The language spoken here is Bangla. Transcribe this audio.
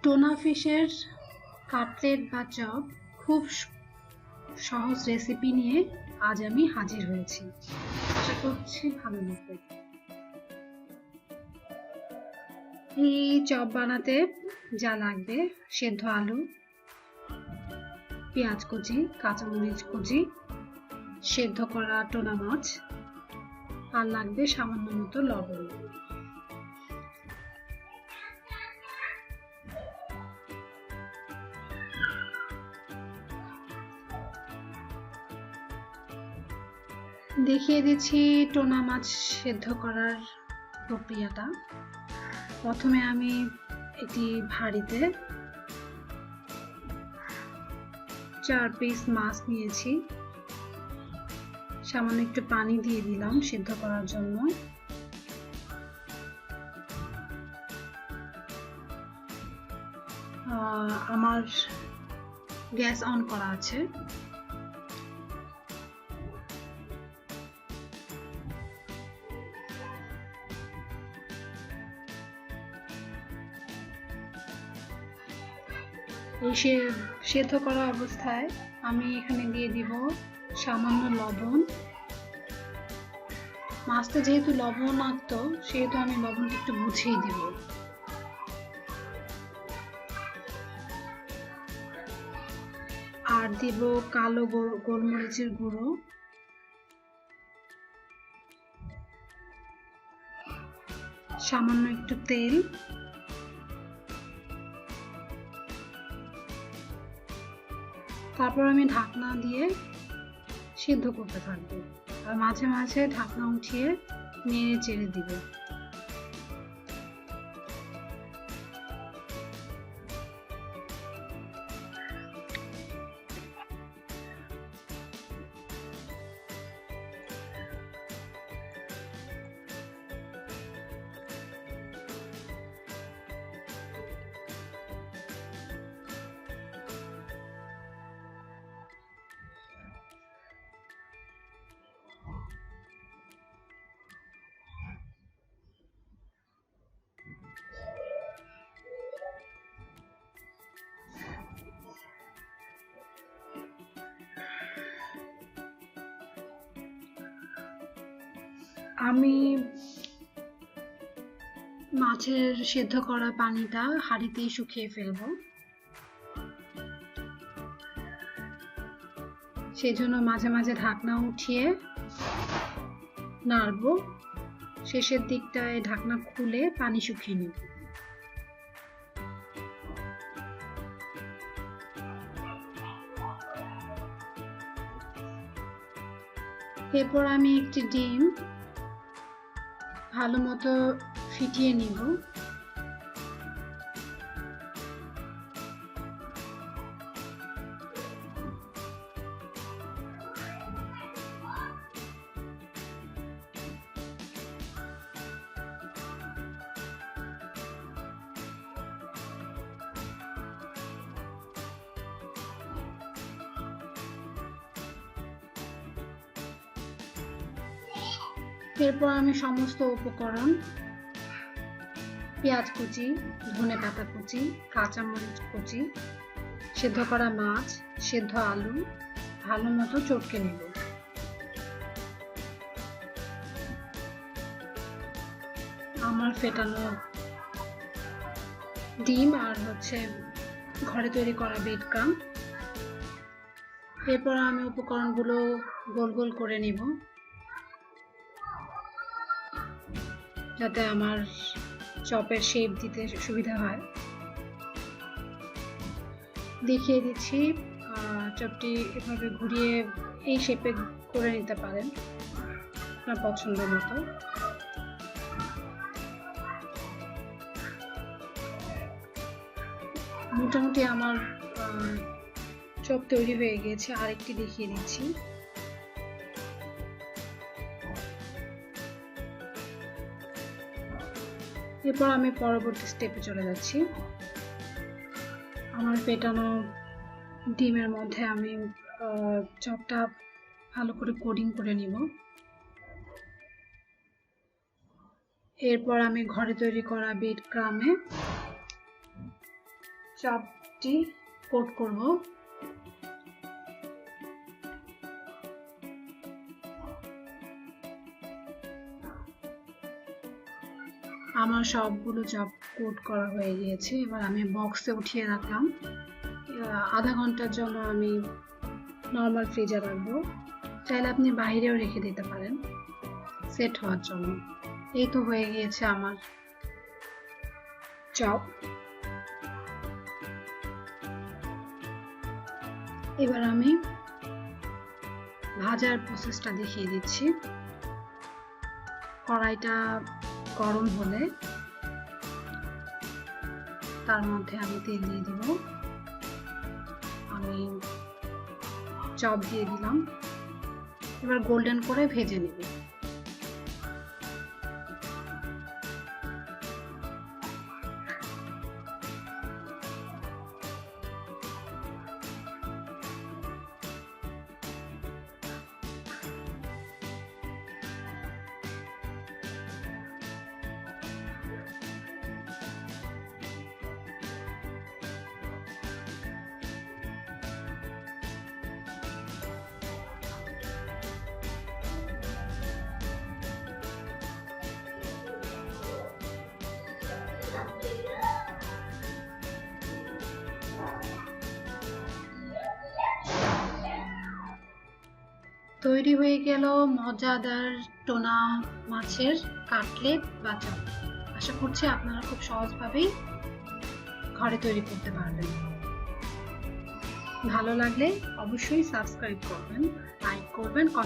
টুনা ফিশের কাটলেট বা চপ খুব সহজ রেসিপি নিয়ে আজ আমি হাজির হয়েছি। আশা করছি ভালো লাগবে। এই চপ বানাতে যা লাগবে: সেদ্ধ আলু, পেঁয়াজ কুচি, কাঁচামরিচ কুচি, সেদ্ধ করা টুনা মাছ, আর লাগবে সামান্য মতো লবণ। দেখিয়ে দিচ্ছি টুনা মাছ সেদ্ধ করার প্রক্রিয়াটা। প্রথমে আমি একটি হাঁড়িতে 4 পিস মাছ নিয়েছি। সামান্য একটু পানি দিয়ে দিলাম সেদ্ধ করার জন্য। আমার গ্যাস অন করা আছে। এই সেদ্ধ করা অবস্থায় আমি এখানে দিয়ে দিব সামান্য লবণ। মাছটা যেহেতু লবণাক্ত, সেহেতু আমি লবণটা একটু বুঝিয়ে দিব। আর দিব কালো গোলমরিচের গুঁড়ো, সামান্য একটু তেল, তারপর আমি ঢাকনা দিয়ে সিদ্ধ করতে থাকবো। আর মাঝে মাঝে ঢাকনা উঠিয়ে নেড়ে চেড়ে দিব। আমি মাছের সেদ্ধ করা পানিটা হাঁড়িতেই শুকিয়ে ফেলবো। সেজন্য মাঝে মাঝে ঢাকনা উঠিয়ে নাড়বো। শেষের দিকটায় ঢাকনা খুলে পানি শুকিয়ে নেব। এরপর আমি একটি ডিম ভালো মতো ফিটিয়ে নিব। এরপর আমি সমস্ত উপকরণ, পেঁয়াজ কুচি, ধনেপাতা কুচি, কাঁচামরিচ কুচি, সেদ্ধ করা মাছ, সেদ্ধ আলু ভালো মতো চটকে নেব। আমার ফেটানো ডিম আর ঘরে তৈরি করা ব্রেড ক্রাম্ব। এরপর আমি উপকরণগুলো গোল গোল করে নেব, যাতে আমার চপের শেপ দিতে সুবিধা হয়। দেখিয়ে দিচ্ছি, চপটি এভাবে ঘুরিয়ে এই শেপে করে নিতে পারেন আপনার পছন্দ মতো। মোটামুটি আমার চপ তৈরি হয়ে গিয়েছে। আরেকটি দেখিয়ে দিচ্ছি। এরপর আমি পরবর্তী স্টেপে চলে যাচ্ছি। আমার ফেটানো ডিমের মধ্যে আমি চপটা ভালো করে কোটিং করে নিব। এরপর আমি ঘরে তৈরি করা ব্রেড ক্রাম্বে চপটি কোট করব। আমার সবগুলো চপ কোট করা হয়ে গিয়েছে। এবার আমি বক্সে উঠিয়ে রাখলাম। আধা ঘন্টার জন্য আমি নর্মাল ফ্রিজে রাখবো। চাইলে আপনি বাইরেও রেখে দিতে পারেন সেট হওয়ার জন্য। এই তো হয়ে গিয়েছে আমার চপ। এবার আমি ভাজার প্রসেসটা দেখিয়ে দিচ্ছি। কড়াইটা গরম হলে তার মধ্যে আমি তেল দিয়ে দিব। আমি চপ দিয়ে দিলাম। এবার গোল্ডেন করে ভেজে নেব। তৈরি হয়ে গেল মজাদার টুনা মাছের কাটলেট বা চপ। আশা করছি আপনারা খুব সহজভাবেই ঘরে তৈরি করতে পারবেন। ভালো লাগলে অবশ্যই সাবস্ক্রাইব করবেন, লাইক করবেন, কমেন্ট